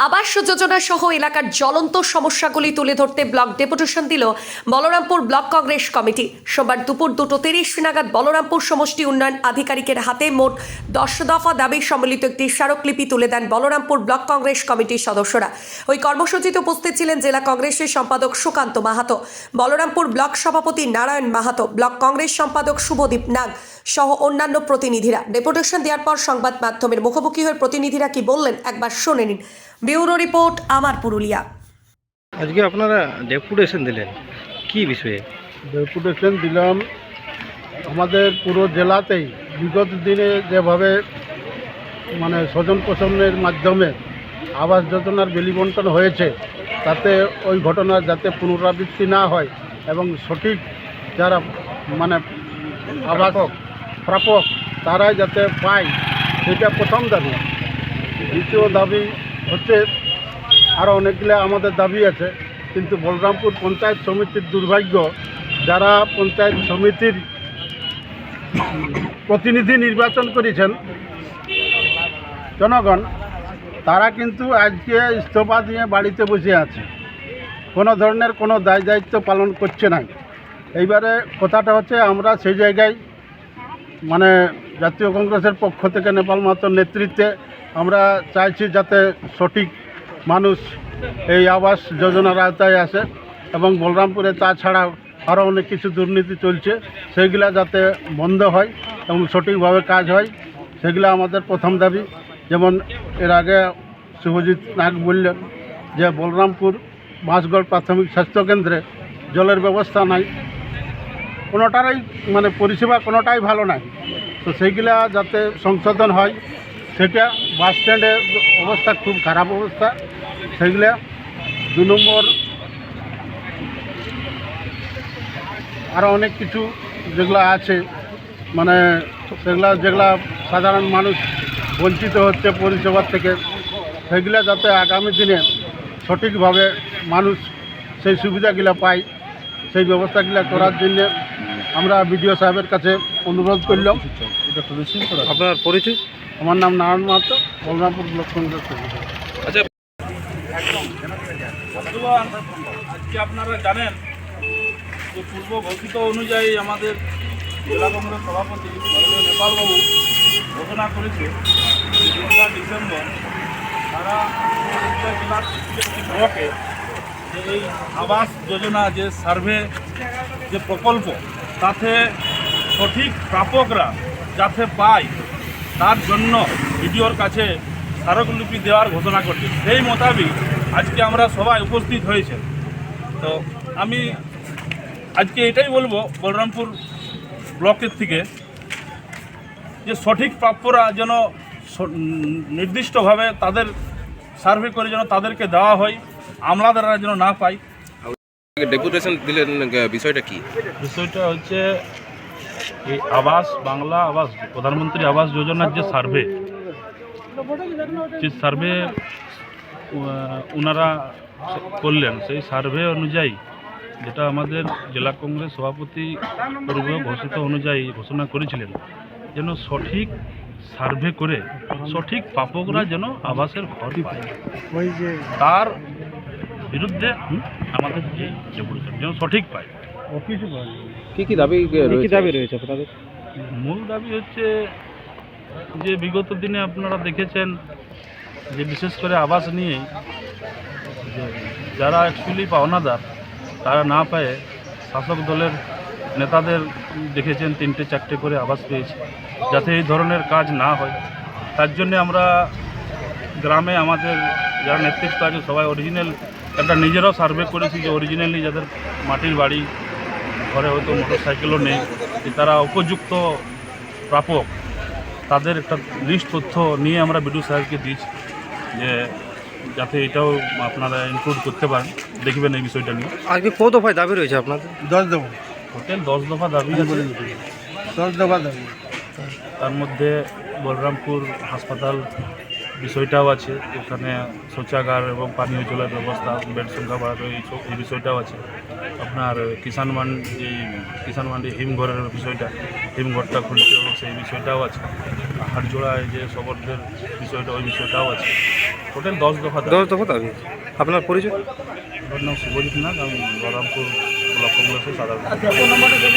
আবাস যোজনা সহ এলাকার জ্বলন্ত সমস্যাগুলি তুলে ধরতে ব্লক ডেপুটেশন দিল বলরামপুর ব্লক কংগ্রেস কমিটি। সোমবার দুপুর 2:30 নাগাদ বলরামপুর সমষ্টি উন্নয়ন আধিকারিকের হাতে মোট 10 দফা দাবি সম্বলিত একটি স্মারকলিপি তুলে দেন বলরামপুর ব্লক কংগ্রেস কমিটির সদস্যরা। ওই কর্মসূচিতে উপস্থিত ছিলেন জেলা কংগ্রেসের সম্পাদক সুকান্ত মাহাতো, বলরামপুর ব্লক সভাপতি নারায়ণ মাহাতো, ব্লক কংগ্রেস সম্পাদক শুভদীপ নাগ সহ অন্যান্য প্রতিনিধিরা। ডেপুটেশন দেওয়ার পর সংবাদ মাধ্যমের মুখোমুখি হয়ে প্রতিনিধিরা কি বললেন একবার শুনে নিন। ব্যুরো রিপোর্ট, আমার পুরুলিয়া। আজকে আপনারা ডেপুটেশন দিলেন, কি বিষয়ে? ডেপুটেশন দিলাম আমাদের পুরো জেলাতেই বিগত দিনে যেভাবে স্বজন পোষণের মাধ্যমে আবাস যোজনার বিলি বণ্টন হয়েছে, তাতে ওই ঘটনা যাতে পুনরাবৃত্তি না হয় এবং সঠিক যারা আবাস প্রাপক তারাই যাতে পায়, সেটা প্রথম দাবি। দ্বিতীয় দাবি হচ্ছে আরও অনেকগুলো আমাদের দাবি আছে, কিন্তু বলরামপুর পঞ্চায়েত সমিতির দুর্ভাগ্য, যারা পঞ্চায়েত সমিতির প্রতিনিধি নির্বাচন করেছেন জনগণ, তারা কিন্তু আজকে ইস্তফা দিয়ে বাড়িতে বসে আছে, কোনো ধরনের কোনো দায় দায়িত্ব পালন করছে না। এইবারে কথাটা হচ্ছে, আমরা সেই জায়গায় জাতীয় কংগ্রেসের পক্ষ থেকে নেপাল মাহাতোর নেতৃত্বে আমরা চাইছি যাতে সঠিক মানুষ এই আবাস যোজনার আওতায় আসে, এবং বলরামপুরে তাছাড়া আরও অনেক কিছু দুর্নীতি চলছে, সেইগুলা যাতে বন্ধ হয় এবং সঠিকভাবে কাজ হয়, সেগুলো আমাদের প্রথম দাবি। যেমন এর আগে শুভজিৎ নাগ বললেন যে বলরামপুর বাঁশগড় প্রাথমিক স্বাস্থ্যকেন্দ্রে জলের ব্যবস্থা নাই, কোনোটারই পরিষেবা কোনোটাই ভালো নাই, তো সেইগুলা যাতে সংশোধন হয়। সেটা বাস স্ট্যান্ডের অবস্থা খুব খারাপ অবস্থা, সেইগুলা। 2 নম্বর, আরও অনেক কিছু যেগুলো আছে যেগুলা সাধারণ মানুষ বঞ্চিত হচ্ছে পরিষেবার থেকে, সেগুলা যাতে আগামী দিনে সঠিকভাবে মানুষ সেই সুবিধাগুলো পায়, সেই ব্যবস্থাগুলো করার জন্য আমরা বিডিও সাহেবের কাছে অনুরোধ করলাম। আপনার পরিচয়? আমার নাম নারায়ণ মাহাতো, বলরামপুর ব্লক কংগ্রেস। আচ্ছা, আজকে আপনারা জানেন যে পূর্ব ঘোষিত অনুযায়ী আমাদের জেলা কংগ্রেস সভাপতি নেপালবাবু ঘোষণা করেছে যে 2 ডিসেম্বর তারা জেলার ব্লকে যে এই আবাস যোজনা যে সার্ভে যে প্রকল্প, তাতে সঠিক প্রাপকরা যাতে পায়, তার জন্য ভিডিওর কাছে স্মারকলিপি দেওয়ার ঘোষণা করছে। সেই মোতাবেক আজকে আমরা সবাই উপস্থিত হয়েছে। তো আমি আজকে এটাই বলবো বলরামপুর ব্লকের থেকে, যে সঠিক প্রাপ্যরা যেন নির্দিষ্টভাবে তাদের সার্ভে করে যেন তাদেরকে দেওয়া হয়, আমলাদাররা যেন না পায়। ডেপুটেশন দিলেন, বিষয়টা কি? বিষয়টা হচ্ছে এই বাংলা আবাস প্রধানমন্ত্রী আবাস যোজনার যে সার্ভে ওনারা করলেন, সেই সার্ভে অনুযায়ী যেটা আমাদের জেলা কংগ্রেস সভাপতি পূর্ব ঘোষিত অনুযায়ী ঘোষণা করেছিলেন, যেন সঠিক সার্ভে করে সঠিক প্রাপকরা যেন আবাসের ঘর পায়, তার বিরুদ্ধে আমাদের যে ডেপুটেশন যেন সঠিক পায়। কি দাবি রয়েছে আপনাদের? মূল দাবি হচ্ছে যে বিগত দিনে আপনারা দেখেছেন যে বিশেষ করে আবাস নিয়ে যারা অ্যাকচুয়ালি পাওনাদার, তারা না পেয়ে শাসক দলের নেতাদের দেখেছেন 3টে-4টে করে আবাস পেয়েছে। যাতে এই ধরনের কাজ না হয়, তার জন্যে আমরা গ্রামে আমাদের যারা নেতৃত্ব আছে সবাই অরিজিনাল একটা নিজেরাও সার্ভে করেছি, যে অরিজিনালি যাদের মাটির বাড়ি, ঘরে হয়তো মোটরসাইকেলও নেই, তারা উপযুক্ত প্রাপক, তাদের একটা লিস্ট তথ্য নিয়ে আমরা বিডিও সাহেবকে দিয়েছি, যে যাতে এটাও আপনারা ইনক্লুড করতে পারেন, দেখবেন এই বিষয়টা নিয়ে। আজকে কত দফায় দাবি রয়েছে আপনাদের? 10 দফা। টোটাল 10 দফা দাবি আছে। 10 দফা দাবি। তার মধ্যে বলরামপুর হাসপাতাল বিষয়টাও আছে, এখানে শৌচাগার এবং পানীয় জলের ব্যবস্থা, বেড সংখ্যা বাড়ানো, এই বিষয়টাও আছে। আপনার কিষাণ মান্ডি হিমঘরের বিষয়টা, হিমঘরটা খুলতে হবে, সেই বিষয়টাও আছে। হাটজোড়ায় যে সবরদের বিষয়টা, ওই বিষয়টাও আছে। টোটাল 10 দফা 10 দফা দাবি। আপনার পরিচয়? আমার নাম শুভজিৎ নাথ, আমি বলরামপুর ব্লক কংগ্রেসের সাধারণ